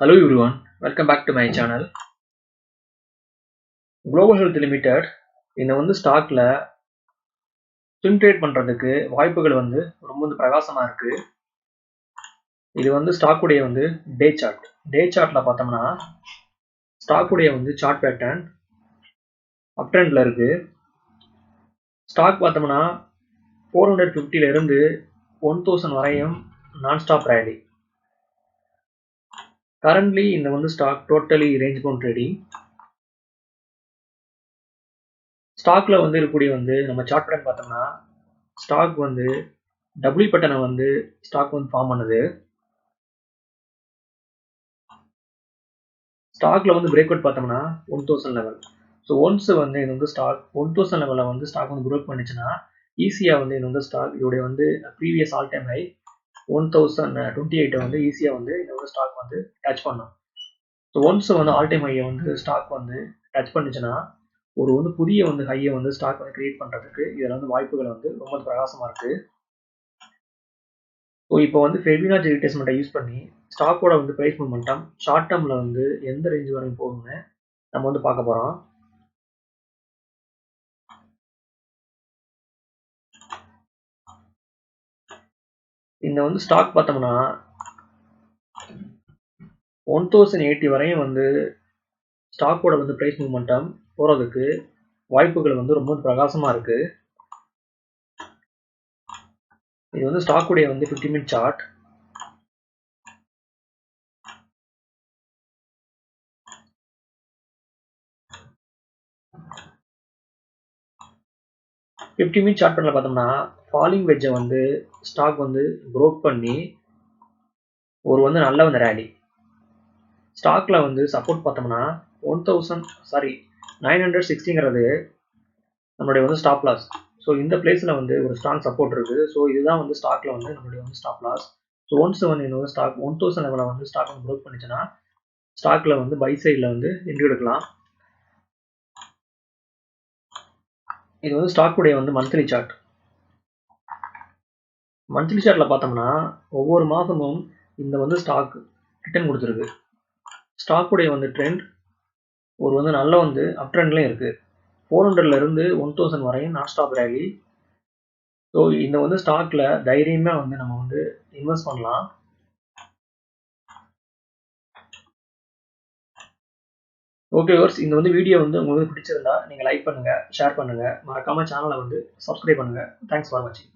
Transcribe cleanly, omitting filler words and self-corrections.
Hello everyone, welcome back to my channel. Global Health Limited இந்த ஸ்டாக்ல swing trade பண்றதுக்கு வாய்ப்புகள் ரொம்ப பிரகாசமா இருக்கு. இது ஸ்டாக் உடைய டே சார்ட். டே சார்ட்ல பார்த்தோம்னா ஸ்டாக் உடைய சார்ட் பேட்டர்ன் அப் ட்ரெண்ட்ல இருக்கு. ஸ்டாக் பார்த்தோம்னா 450ல இருந்து 1000 வரையும் நான் ஸ்டாப் ரேலி. கரண்ட்லி இந்த stock totally range bound trading. ஸ்டாக்ல இருக்கக்கூடிய நம்ம சார்ட் பேட்டர்ன் பார்த்தோம்னா ஸ்டாக் டபுள் பட்டனை ஸ்டாக் ஃபார்ம் பண்ணுது. ஸ்டாக்ல பிரேக் அவுட் பார்த்தோம்னா 1000 லெவல். ஸோ ஒன்ஸ் இந்த ஸ்டாக் 1000 லெவலில் ஸ்டாக் பிரேக் பண்ணிச்சுன்னா ஈஸியாக இந்த ஸ்டாக் இதோடைய ப்ரீவியஸ் ஆல் டைம் ஹை 1028 ஈஸியாக இந்த ஸ்டாக் டச் பண்ணும். ஸோ ஒன்ஸ் ஆல் டைம் ஹையை ஸ்டாக் டச் பண்ணிச்சுன்னா ஒரு புதிய ஹையை ஸ்டாக் கிரியேட் பண்ணுறதுக்கு இதில் வாய்ப்புகள் ரொம்ப பிரகாசமாக இருக்குது. ஸோ இப்போ ஃபெபினாச்சி ரீட்ரேஸ்மெண்ட்டை யூஸ் பண்ணி ஸ்டாக்கோட ப்ரைஸ் மூமெண்டம் ஷார்ட் டேர்மில் எந்த ரேஞ்ச் வரையும் போகும்னு நம்ம பார்க்க போகிறோம். இந்த ஸ்டாக் பார்த்தோம்னா 1080 வரையும் ஸ்டாக்கோட ப்ரைஸ் மூமெண்டம் போகிறதுக்கு வாய்ப்புகள் ரொம்ப பிரகாசமாக இருக்குது. இது ஸ்டாக் உடைய 50 மினிட் சார்ட். சார்ட் பண்ணல பார்த்தோம்னா ஃபாலிங் வெஜ்ஜை ஸ்டாக் ப்ரோக் பண்ணி ஒரு நல்ல ரேலி. ஸ்டாக்ல சப்போர்ட் பார்த்தோம்னா 960ங்கிறது நம்மளுடைய ஸ்டாப் லாஸ். ஸோ இந்த பிளேஸ்ல ஒரு ஸ்ட்ராங் சப்போர்ட் இருக்கு. ஸோ இதுதான் ஸ்டாக்ல நம்மளுடைய ஸ்டாப் லாஸ். ஸோ ஒன்ஸ் இந்த ஸ்டாக் 1000 லெவலில் ஸ்டாக் ப்ரோக் பண்ணிச்சுன்னா ஸ்டாக்ல பை சைடில் என்ட்ரி எடுக்கலாம். இது ஸ்டாக் உடைய மந்த்லி சார்ட். மந்த்லி சார்ட்ல பார்த்தோம்னா ஒவ்வொரு மாதமும் இந்த ஸ்டாக் ரிட்டர்ன் கொடுத்துருக்கு. ஸ்டாக் உடைய ட்ரெண்ட் ஒரு நல்ல அப் ட்ரெண்ட்லயும் இருக்கு. 400ல இருந்து 1000 வரையும் நான் ஸ்டாப் ரேலி. ஸோ இந்த ஸ்டாக்ல தைரியமா நம்ம இன்வெஸ்ட் பண்ணலாம். ஓகே வியூவர்ஸ், இந்த வீடியோ உங்களுக்கு பிடிச்சிருந்தா நீங்க லைக் பண்ணுங்க, ஷேர் பண்ணுங்க, மறக்காம சேனலை சப்ஸ்கிரைப் பண்ணுங்க. தேங்க்ஸ் ஃபார் வாட்சிங்.